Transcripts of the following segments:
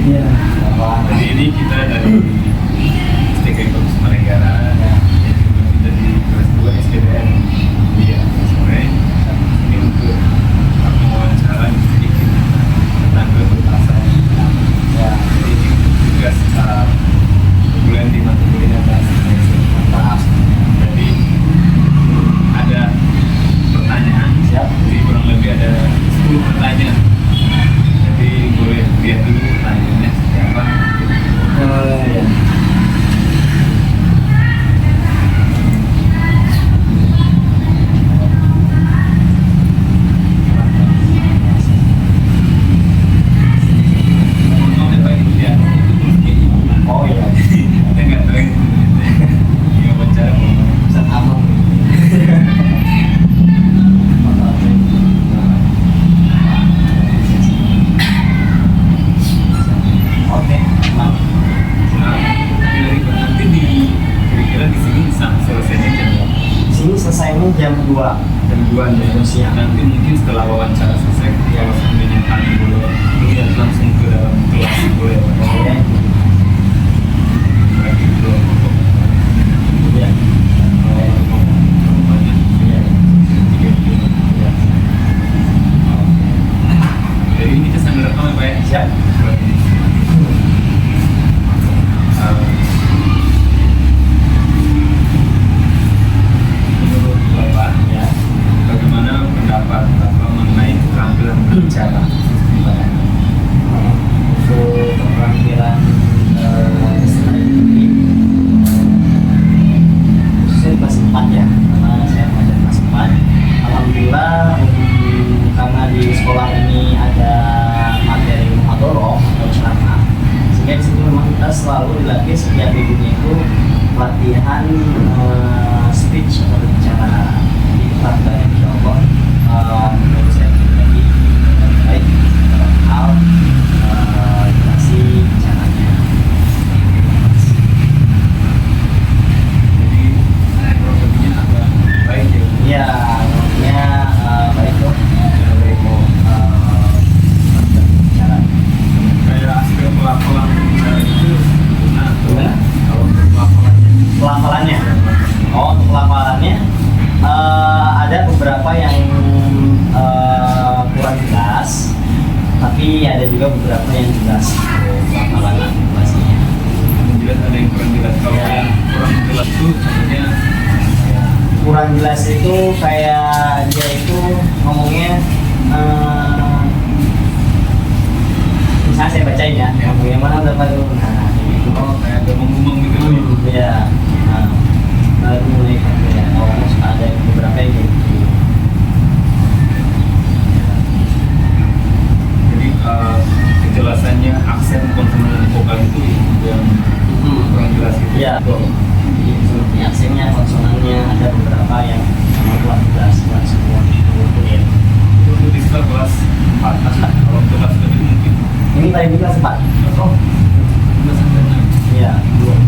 Iya. Jadi ini kita dari STK Informasi Negara, kita di kelas 2 SPDN. Iya, sore. Ini untuk wawancara sedikit tentang ketuntasan. Ya, jadi ini tugas bulan di mata kuliah bahasa Indonesia. Jadi ada pertanyaan. Siap. Jadi kurang lebih ada 10 pertanyaan. Jadi boleh lihat dulu pertanyaannya siapa. Ya. Oh iya. Kita nggak tahu ini wawancara Ustaz Amang. Oke, Mang. Nah, nanti di kira-kira di sini selesainya jam berapa? Sini selesainya jam 2. Jam 2 ya. Siang. Nanti mungkin setelah wawancara selesai, kalau seandainya kami boleh lihat langsung ke dalam kelas boleh. Oke. Berarti belum untuk Ya. banyak. Ya. Ya. Jadi ini kita sambil rekam ya Pak ya? Siap. Menurut Bapak, Ya. bagaimana pendapat Bapak mengenai keterampilan berbicara? Untuk keterampilan ini khususnya kelas 4 ya, karena saya mengajar kelas 4. Alhamdulillah karena di sekolah ini ada materi muhadharah atau ceramah, sehingga di situ memang kita selalu dilatih setiap minggunya itu latihan speech atau berbicara. Jadi kita insya Allah menurut saya pribadi baik dalam hal edukasi caranya. Jadi kurang lebihnya agak baik ya. Ya, artinya baik tuh. Baik mau Cara kayak aspek pelafalan bicara itu gimana? Gimana? Kalau untuk pelafalannya pelafalannya. Oh, untuk pelafalannya ada beberapa yang kurang jelas, tapi ada juga beberapa yang jelas untuk pelafalan artikulasinya. jelas ada yang kurang jelas. Kalau Ya. yang kurang jelas itu contohnya Kurang jelas itu kayak dia itu ngomongnya misalnya saya bacain ya, ngomongnya mana dapat itu, nah gitu. oh kayak agak ngomong gitu. Iya. Nah, baru mulai ya, awalnya suka ada beberapa yang kayak gitu. Jadi kejelasannya aksen konsonan dan vokal itu yang kurang jelas gitu. Iya, betul. Jadi seperti aksennya, konsonannya ada beberapa yang memang kurang jelas, kurang semua diurutin. Itu untuk di sekitar kelas 4. Kalau untuk kelas lebih mungkin Ini tadi juga sempat. oh kelas sampai 6. Iya, belum.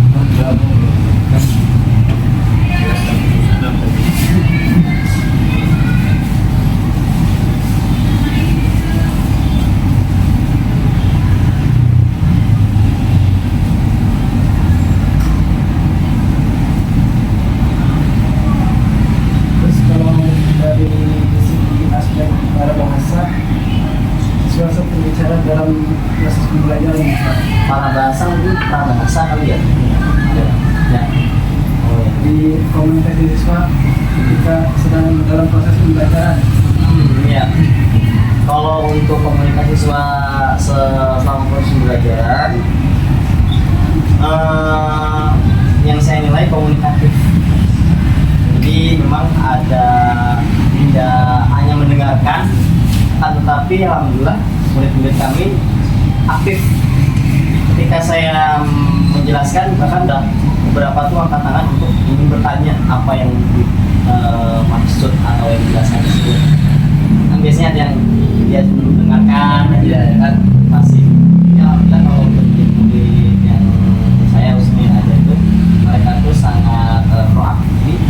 Terus kalau dari segi aspek para bahasa, siswa berbicara dalam proses pembelajaran, Para bahasa mungkin para bahasa kali ya. Ya. Ya. Oh ya. di komunitas siswa ketika sedang dalam proses pembelajaran. Iya. Kalau untuk komunikasi selama proses pembelajaran, yang saya nilai komunikatif. Jadi memang ada tidak hanya mendengarkan, akan tetapi alhamdulillah murid-murid kami aktif. Ketika saya menjelaskan, bahkan beberapa tuh angkat tangan untuk ingin bertanya apa yang maksud atau yang dijelaskan itu. Kan biasanya ada yang dia mendengarkan, tidak ada kan pasif. Ya alhamdulillah kalau untuk murid yang saya khususnya ada itu, mereka itu sangat proaktif.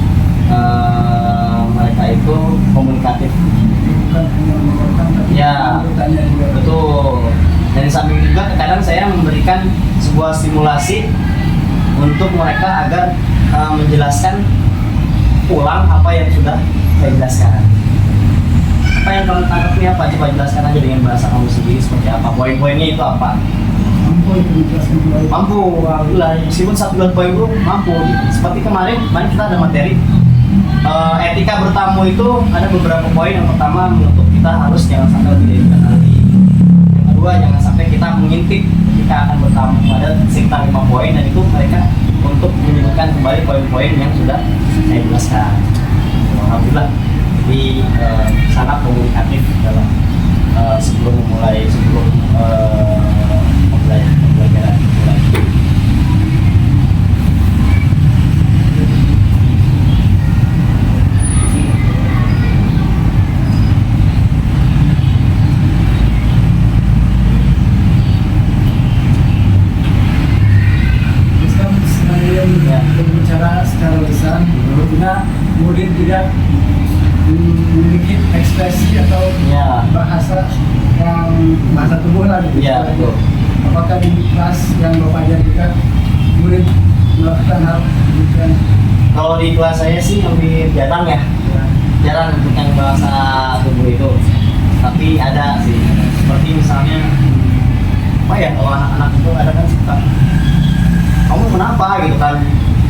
Jadi, mereka itu komunikatif. Bukan hanya mendengarkan tapi Ya, bertanya juga. betul. Dan Dan di samping juga terkadang saya memberikan sebuah stimulasi untuk mereka agar menjelaskan ulang apa yang sudah saya jelaskan. Apa yang kamu tangkap ini apa? Coba jelaskan aja dengan bahasa kamu sendiri seperti apa. Poin-poinnya itu apa? Mampu itu menjelaskan kembali. Mampu, alhamdulillah. Meskipun 1 poin itu mampu. Seperti kemarin kita ada materi etika bertamu itu ada beberapa poin. Yang pertama menutup kita harus jangan sampai lebih dari 3 kali. Yang kedua jangan sampai kita mengintip ketika akan bertamu. Ada sekitar 5 poin dan itu mereka untuk menyebutkan kembali poin-poin yang sudah saya jelaskan. Alhamdulillah jadi sangat komunikatif dalam sebelum pembelajaran dimulai. Berbicara secara lisan, tentunya murid tidak memiliki ekspresi atau bahasa tubuh lah gitu. Ya, betul. Apakah di kelas yang Bapak ajar juga murid melakukan hal demikian? Kalau di kelas saya sih lebih jarang ya, jarang untuk yang bahasa tubuh itu. Tapi ada sih, seperti misalnya apa ya, kalau anak-anak itu ada kan suka kamu kenapa gitu kan,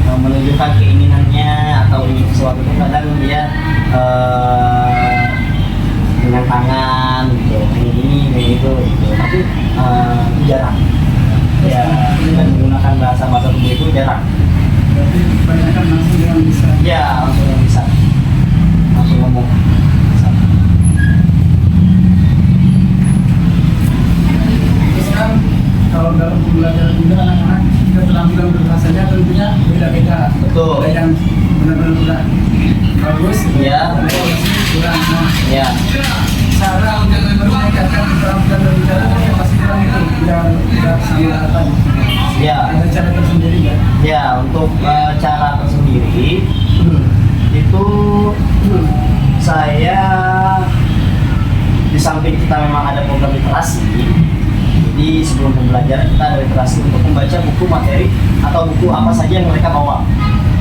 menunjukkan keinginannya atau ingin sesuatu itu kadang dia dengan tangan gitu, ini itu gitu. Tapi jarang ya, dengan menggunakan bahasa tubuh itu jarang. Berarti kebanyakan langsung dengan bisa. Ya, langsung yang bisa, langsung ngomong bisa. Terus kan kalau dalam pembelajaran juga anak-anak keterampilan berbahasanya tentunya beda-beda. Betul. Ada yang benar-benar udah bagus, Ya. ada yang masih kurang. Nah, Ya, cara untuk meningkatkan keterampilan berbicara yang masih kurang itu tidak sama rata. ya. Ada cara tersendiri ya. Ya, untuk cara tersendiri itu saya di samping kita memang ada program literasi, jadi sebelum pembelajaran kita ada literasi untuk membaca buku materi atau buku apa saja yang mereka bawa.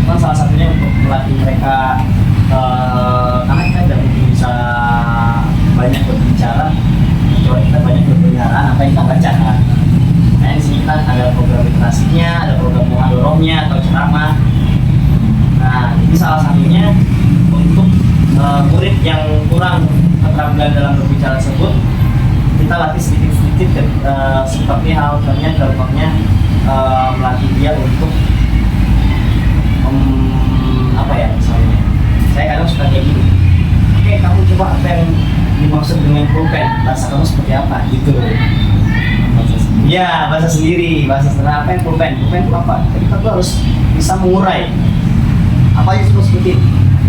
Kan salah satunya untuk melatih mereka karena kita tidak mungkin bisa banyak berbicara, kalau kita banyak berpeliharaan apa yang kita bacakan. Nah, di sini kita ada program literasinya, ada program muhadharahnya atau ceramah. Nah, ini salah satunya untuk murid yang kurang keterampilan dalam berbicara tersebut, kita latih sedikit-sedikit seperti halnya contohnya melatih dia untuk apa ya, misalnya saya kadang suka kayak gini, oke kamu coba apa yang dimaksud dengan pulpen, bahasa kamu seperti apa gitu. Ya, bahasa sendiri, bahasa sederhana. Apa yang pulpen? Pulpen itu apa? Jadi kita tuh harus bisa mengurai apa yang disebut seperti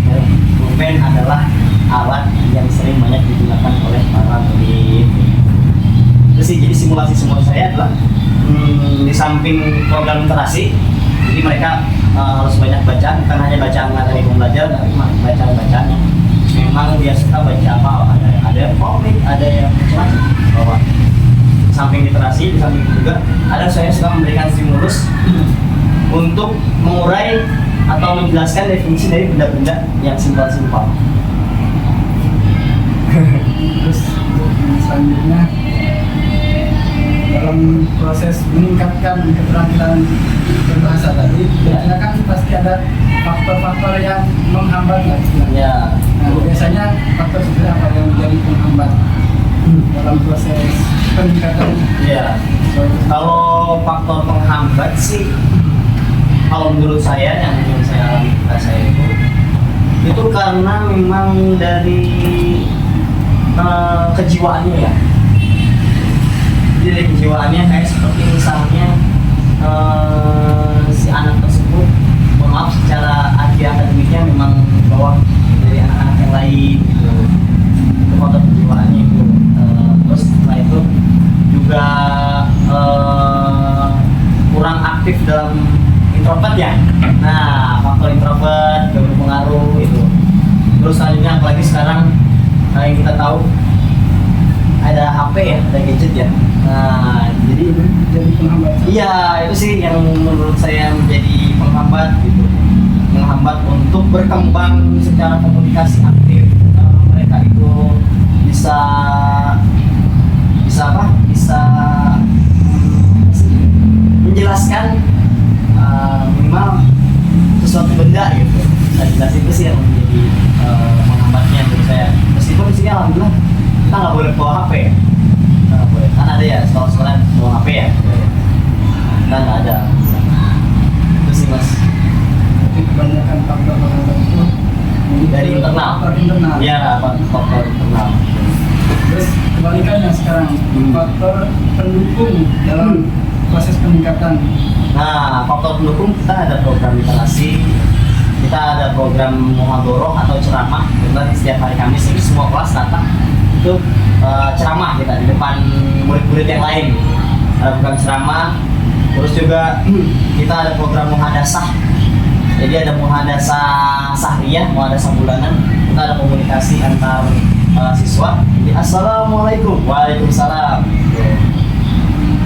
ya, pulpen adalah alat yang sering banyak digunakan oleh para murid. Jadi simulasi saya adalah di samping program literasi, jadi mereka harus banyak baca, bukan hanya bacaan materi pembelajaran, tapi bacaan-bacaannya. Memang dia suka baca apa? Ada yang komik, ada yang macam-macam. Bahwa samping literasi, di samping juga ada saya suka memberikan stimulus untuk mengurai atau menjelaskan definisi dari benda-benda yang simpel-simpel. Terus selanjutnya dalam proses meningkatkan keterampilan berbahasa tadi, biasanya kan pasti ada faktor-faktor yang menghambat lah istilahnya. Ya. Nah, biasanya faktor seperti apa yang menjadi penghambat dalam proses peningkatan? Ya. Kalau faktor penghambat sih, kalau menurut saya yang saya alami ketika saya itu karena memang dari kejiwaannya ya. Jadi dari kejiwaannya kayak seperti misalnya si anak tersebut, maaf secara akademiknya memang bawah dari anak-anak yang lain gitu. Itu faktor kejiwaannya itu. Terus setelah itu juga kurang aktif dalam introvert ya. Nah, faktor introvert juga berpengaruh itu. Terus selanjutnya apalagi sekarang yang kita tahu ada HP ya, ada gadget ya. Nah, jadi penghambat. iya itu sih yang menurut saya menjadi penghambat gitu, menghambat untuk berkembang secara komunikasi aktif. Mereka itu bisa bisa apa? Bisa menjelaskan minimal sesuatu benda gitu. Nah, jelas itu sih yang menjadi penghambatnya menurut saya. Meskipun di sini alhamdulillah kita nggak boleh bawa HP ya. Kita nggak boleh. Kan ada ya sekolah-sekolah yang bawa HP ya. Kita nggak ada. Itu sih mas. Tapi kebanyakan faktor penghambat itu Dari internal. Faktor internal. Iya, faktor internal. Terus kebalikannya sekarang faktor pendukung dalam proses peningkatan. Nah, faktor pendukung kita ada program literasi, kita ada program muhadoroh atau ceramah. Kebetulan setiap hari Kamis ini semua kelas datang itu ceramah kita di depan murid-murid yang lain. Ada program ceramah, terus juga kita ada program muhadasah. Jadi ada muhadasah sahriyah, muhadasah bulanan. Kita ada komunikasi antar siswa. Jadi assalamualaikum, waalaikumsalam.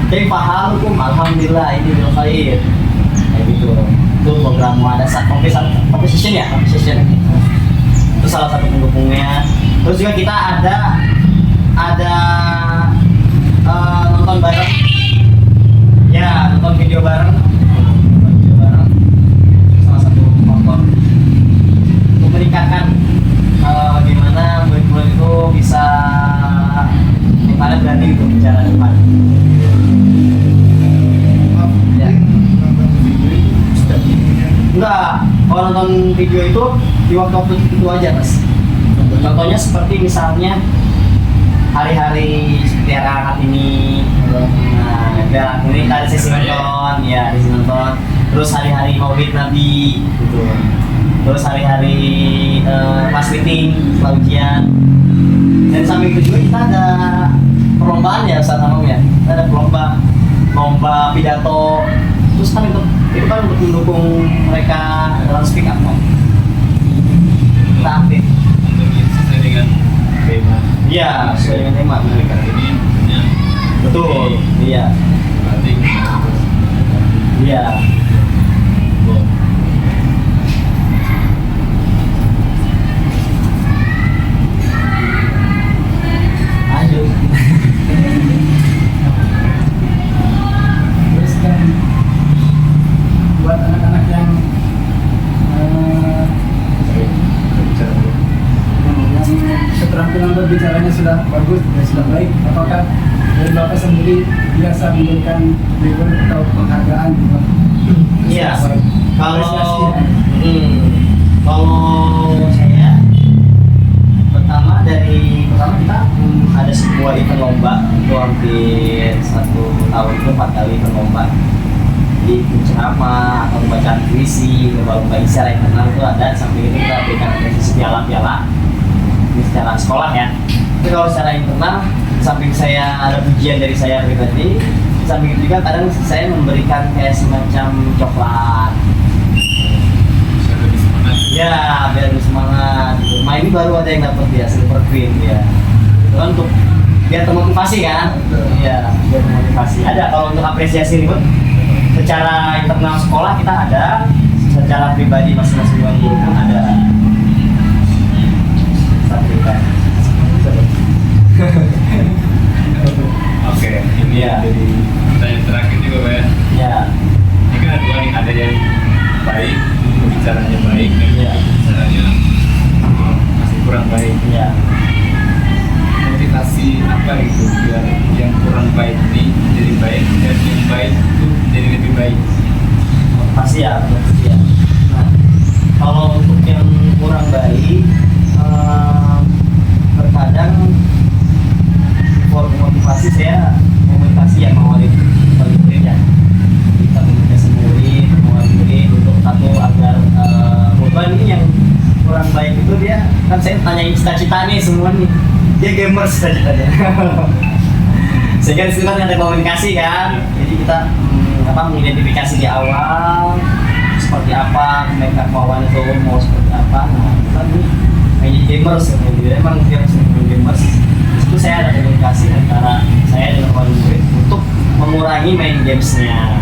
Jadi pahalukum, alhamdulillah ini bil khair. Kayak gitu. Itu program muhadasah competition ya, competition. Itu salah satu pendukungnya. Terus juga kita ada nonton bareng. Ya, nonton video bareng. Nonton video bareng. Salah satu faktor untuk meningkatkan bagaimana murid-murid itu bisa gimana berani untuk bicara depan. Ya. Enggak, kalau nonton video itu di waktu-waktu itu aja mas. Contohnya seperti misalnya hari-hari seperti hari ini. Nah, ini ada sesi nonton, ya sesi nonton. Terus hari-hari Maulid Nabi, gitu. Terus hari-hari class meeting, setelah ujian. Dan samping itu juga kita ada perlombaan ya Ustaz Hamam ya. Kita ada lomba pidato. Terus kan itu kan untuk mendukung mereka dalam speak up kan. Kita aktif. Untuk sesuai dengan tema. Iya, sesuai dengan tema mereka. Ini punya Betul, iya. berarti Iya. Aduh. Terus kan buat anak-anak yang keterampilan berbicaranya sudah bagus dan sudah baik, apakah dari Bapak sendiri biasa memberikan reward atau penghargaan gitu? Iya. Apresiasi, Kalau ya. kalau saya pertama kita ada sebuah event lomba itu hampir 1 tahun itu 4 kali event lomba. Jadi ceramah atau bacaan puisi, lomba secara internal itu ada. Sampai itu kita berikan apresiasi piala-piala ini secara sekolah ya. Tapi kalau secara internal, di samping saya ada pujian dari saya pribadi, di samping itu juga kadang saya memberikan kayak semacam coklat. bisa lebih semangat. Ya, biar lebih semangat gitu. Nah ini baru ada yang dapat dia Silver Queen ya. Itu kan untuk biar termotivasi kan? Iya, biar termotivasi. Ada kalau untuk apresiasi ribet secara internal sekolah kita ada, secara pribadi masing-masing guru pun ada. Kita berikan. Oke, ini Iya. jadi pertanyaan terakhir juga Pak ya. Ya, Ini kan ada dua nih, ada yang baik, bicaranya baik, dan Iya. bicaranya masih kurang baik. ya. Motivasi apa gitu biar yang kurang baik ini jadi baik dan yang baik itu jadi lebih baik. Pasti ya. Nah, kalau untuk yang kurang baik, terkadang for motivasi saya komunikasi ya sama murid ya. Kita komunikasi murid untuk satu agar beban ini yang kurang baik itu dia kan saya tanyain cita-cita nih semua nih. Dia gamers cita-citanya. Sehingga disitu kan ada komunikasi kan. Jadi kita mengidentifikasi di awal seperti apa mereka kemauan itu mau seperti apa. Nah kita nih kayak gamers gitu. Emang dia harus main gamers. Itu saya ada komunikasi antara saya dengan wali murid untuk mengurangi main gamesnya.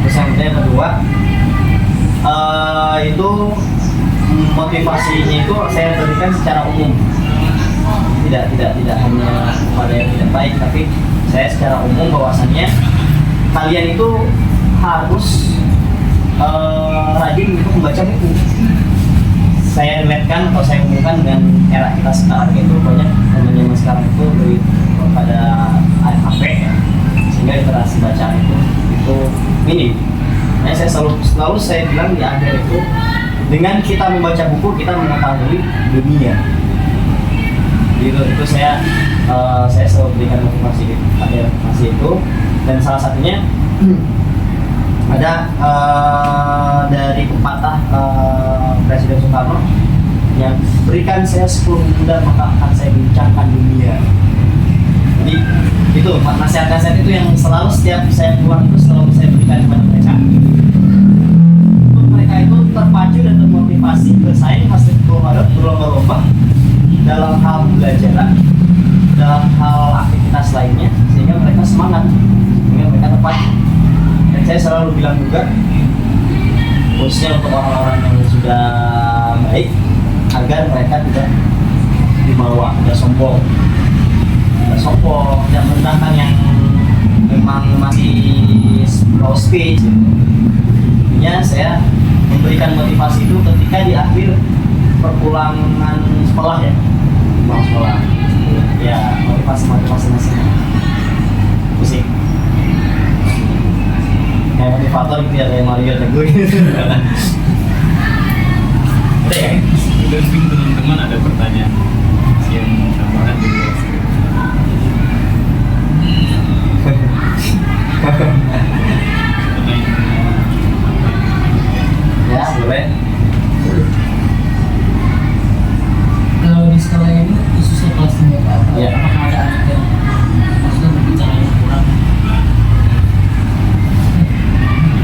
Terus yang kedua itu motivasinya itu saya berikan secara umum, tidak hanya kepada yang tidak baik, tapi saya secara umum bahwasannya kalian itu harus rajin untuk membaca buku. Saya lihatkan, kalau saya hubungkan dengan era kita sekarang itu banyak teman-teman sekarang itu lebih pada HP ya, sehingga literasi bacaan itu minim. Nah, saya selalu saya bilang di akhir itu, dengan kita membaca buku kita mengetahui dunia. Itu saya selalu berikan motivasi itu, dan salah satunya ada dari pepatah Presiden Soekarno yang berikan saya 10 muda maka akan saya bincangkan dunia. Jadi itu nasihat-nasihat itu yang selalu setiap saya pulang itu selalu saya berikan kepada mereka. Untuk mereka itu terpacu dan termotivasi bersaing hasil berlomba-lomba dalam hal belajar, dalam hal aktivitas lainnya, sehingga mereka semangat, sehingga mereka terpacu. Dan saya selalu bilang juga, khususnya untuk orang-orang yang sudah baik, agar mereka tidak dibawa, tidak sombong, tidak merendahkan yang memang masih slow speech. Intinya saya memberikan motivasi itu ketika di akhir perpulangan sekolah ya, pulang sekolah, ya motivasi nasinya, musik. Kayak motivator gitu ya, kayak Mario Teguh gitu. Udah ya? Dan teman-teman ada pertanyaan yang tambahan di luar skrip. Ya, boleh. Kalau di sekolah ini khususnya kelas 3 Pak, Iya. apakah ada anak yang maksudnya berbicara yang kurang?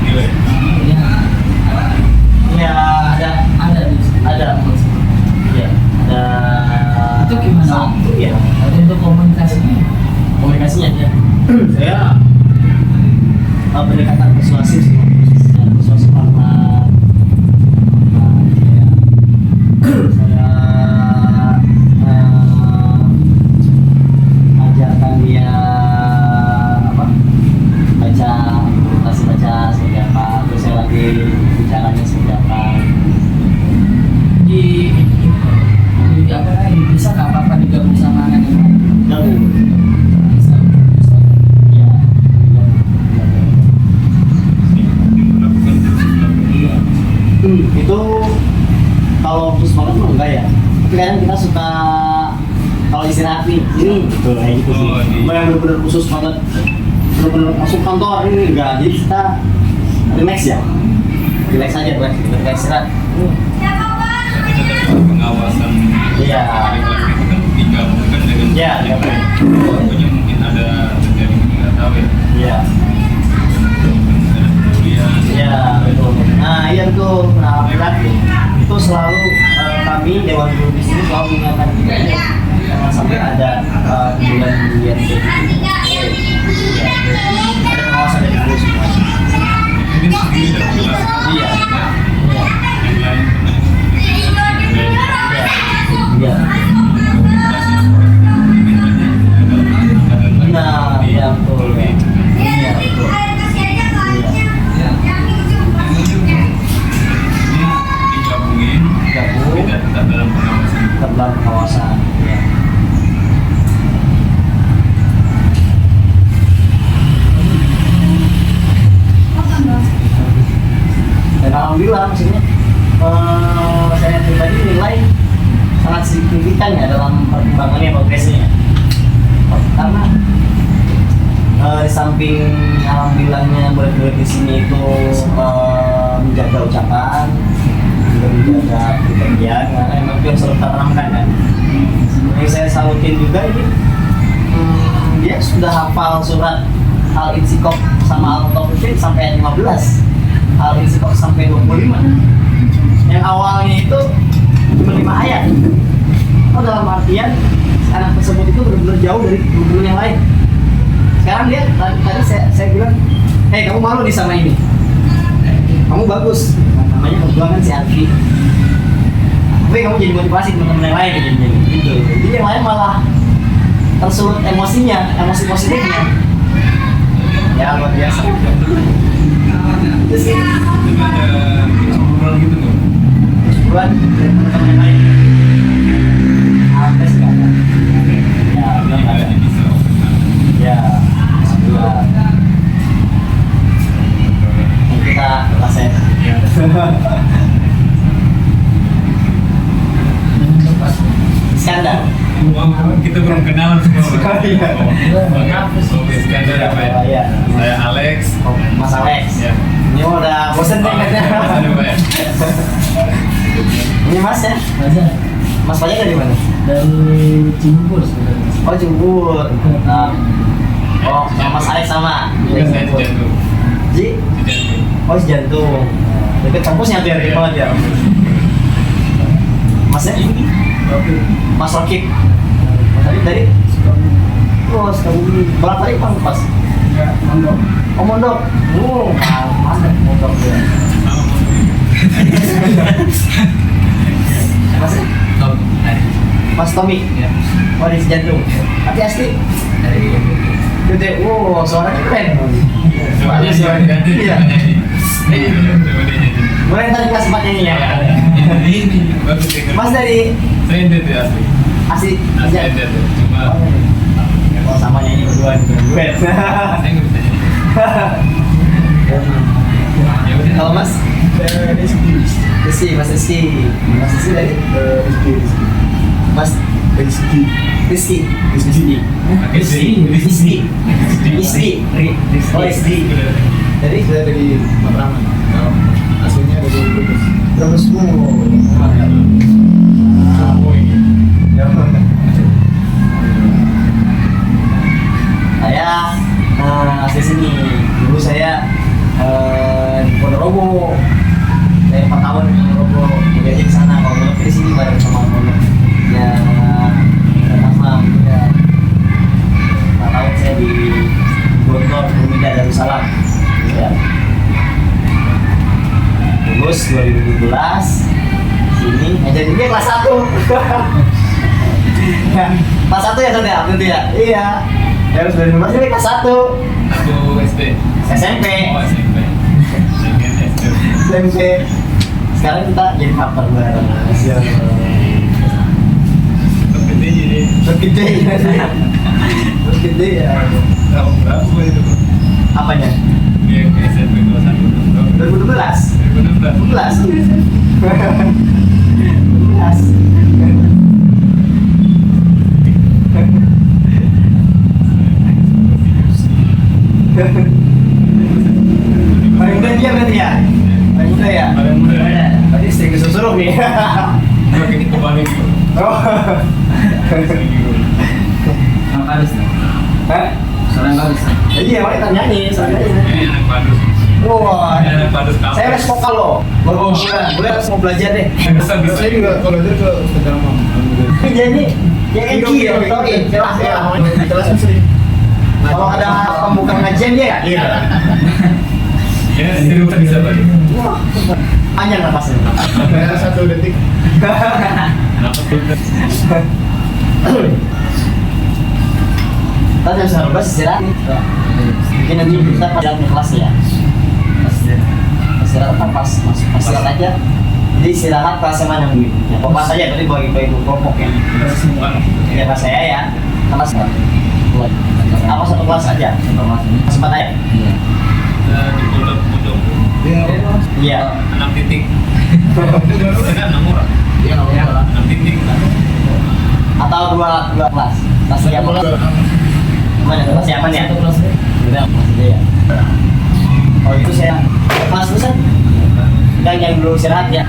Gila ya? Ya, Ya, ada di sini. ada. Ya, ada. Itu gimana? Satu ya. Ada untuk komunikasinya. Komunikasinya ya. Saya pendekatan persuasif sih, persuasif karena saya ajarkan dia baca seperti apa, terus saya lagi bicaranya seperti apa. Di apa bisa nggak apa-apa digabung sama anak yang lain? Gabung. Bisa. Ya. Melakukan Iya. Itu kalau khusus banget mah enggak ya. Tapi kadang kita suka kalau istirahat nih, ini betul kayak gitu sih. Oh, iya. Cuma yang benar-benar khusus banget, benar-benar masuk kantor ini enggak. Jadi kita relax ya, relax aja, relax istirahat. tapi tetap pengawasan. Iya. Kelas itu kan digabungkan dengan Iya, digabung. Tentunya mungkin ada terjadi nggak tahu ya. Iya, Mungkin ada pemulihan. iya betul. Nah iya betul. Nah berat itu selalu kami Dewan Guru di sini selalu mengingatkan kita ya, jangan sampai ada bulan-bulan kayak gitu. Iya. Ada pengawasan dari guru semua. Mungkin sendiri dari kelas. Iya. Iya. Yang lain Iya. Nah, iya betul. Iya betul. Iya. digabungin, Gabung. tidak tetap dalam pengawasan. Tetap dalam pengawasan. Iya. Dan alhamdulillah maksudnya saya pribadi nilai sangat signifikan ya dalam perkembangannya, progresnya. Karena di samping alhamdulillahnya murid-murid di sini itu menjaga ucapan, juga menjaga kebahagiaan, karena emang itu yang selalu kita tanamkan kan. Yang saya salutin juga ini, dia sudah hafal surat Al-Insyikok sama Al-Mutaffifin sampai ayat 15, Al-Insyikok sampai 25. Yang awalnya itu cuma 5 ayat. Oh, dalam artian anak tersebut itu benar-benar jauh dari guru yang lain. Sekarang dia tadi saya bilang, hei kamu malu nih sama ini, kamu bagus, namanya perjuangan si Alfi. Tapi kamu jadi motivasi teman-teman yang lain gitu. Jadi yang lain malah tersulut emosinya, emosi positifnya. Ya luar biasa. Itu sih. Ada ngobrol gitu nggak? Buat teman-teman yang lain. Apa sih kan? Ya, belum ada. Ada bisa. Ya, alhamdulillah. Kita rasain. Ya. Iskandar. Oh, kita belum kenalan semua. Iya. Oke, Iskandar ya, Pak. Oh, iya. Saya Alex. Oh, Mas Alex. Ya. Ini udah bosen deh katanya. Bosan ya, Pak ya? Ini Mas ya? Aja Mas Fajar dari mana? dari Cibubur sebenarnya. Oh Jembur. Oh sama Mas Alex sama. Bukan saya di Jantung. Ji? Di Jantung. Oh si Jantung. Deket kampusnya tuh ya, deket banget ya. Masnya? Oke. Mas Rokib. Mas Rokib dari? Oh Sukabumi. Berapa hari Bang pas? Ya, mondok. Oh Mondok. Oh mantap Mondok ya. Mas? Tom dari Mas Tommy. ya Oh di Jantung. Tapi asli. dari Gede. Wow suaranya keren. Coba dia ganti. Iya. Coba dia nyanyi. Boleh ntar kelas 4 nyanyi ya? Ini bagus ya. Mas dari Saya NTT asli. asli Asli NTT. Cuma Oh sama nyanyi berdua nih duet. saya nggak bisa nyanyi. Ya udah. Kalau Mas? Rizky, Mas Rizky. Mas Rizky dari? Mas Rizky. Rizky. Rizky. Oh Rizky. Dari? Saya dari Matraman. Aslinya dari Brebes. Terus saya asli sini. Dulu saya di Ponorogo. Saya 4 tahun di Ponorogo. Jadi di sana kalau Ponorogo di sini bareng sama Ponorogo. Ya, sama ya. 4 tahun saya di Gontor, Bumida, Darussalam. Ya. Lulus 2017 sini ngajar dia kelas 1. Ya, kelas 1 ya sudah berarti ya? Iya. Harus 2015 ini kelas 1. Aku SD. SMP. Oh SMP. SMP. Sekarang kita jadi partner bareng. Tapi jadi Bergede ya. Bergede ya. tahun berapa itu? Apanya? Dia ke SMP kelas 1. 2012. 2016. 2012. Paling muda dia berarti ya? Paling muda ya? Paling muda ya. Berarti sering kesusurup nih. Makin kebalik gitu. Oh. Sama Karis nih. Hah? Soalnya Karis. Jadi ya kita nyanyi, soalnya Ini nyanyi. anak padus. Wah, Ini anak padus kampus. saya les vokal loh. Baru bulan, gue harus mau belajar deh. Bisa bisa. Saya juga kalau belajar ke Ustaz Ramam. Jadi, ya Eki ya, tau ya, jelas ya. Di kelas kan sering. Kalau ada pembuka ngajian dia ya? Iya. Ya, jadi kita bisa balik. Wah, panjang napasnya. Saya 1 detik. Kenapa tuh? Kita jam 19 istirahat nih. Mungkin nanti kita pada kelas ya. Istirahat kan pas masuk istirahat aja. Jadi istirahat kelasnya mana dulu? Ya, kelas aja tadi bagi-bagi kelompok ya. Ya kelas saya ya. Kelas apa satu kelas aja? Sempat aja. Iya. Di pondok. Iya. 6 titik. Itu kan 6 orang. Iya, nggak apa-apa. 6 titik. Atau dua kelas. Kelas siapa? Mana kelas siapa ya? Satu kelas deh. Udah, masih dia ya. Oh itu saya kelas terusan. Dan yang belum istirahat ya.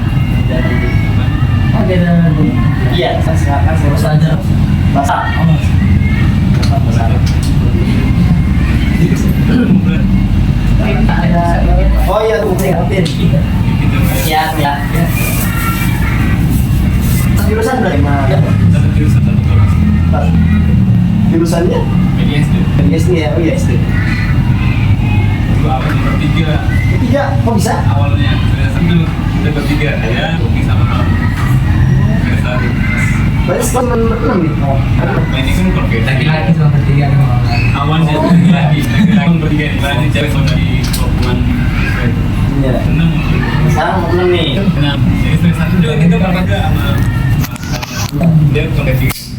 Oh, beda. Iya, saya sekarang saya Terus usah aja. basah. Basah. Oh iya tuh saya ngertiin. Siap ya. Jurusan berapa? Satu jurusan, satu kelas. Pas. Jurusannya? PDSD. PDSD ya? Oh iya SD. Itu awal nomor 3. Ketiga, kok bisa? Awalnya semester 1 dapat 3 ya, Uki sama kamu. Prestasi. Berarti setelah nomor 6 nih? Oh. Nah ini kan berbeda. Laki-laki cuma bertiga kan orang lain. Awalnya laki-laki bertiga nih. Berarti cewek sudah di hubungan itu. Iya. Senang. Sekarang nomor 6 nih. Nah, jadi semester 1 juga kita berbeda sama dia bukan ketiga.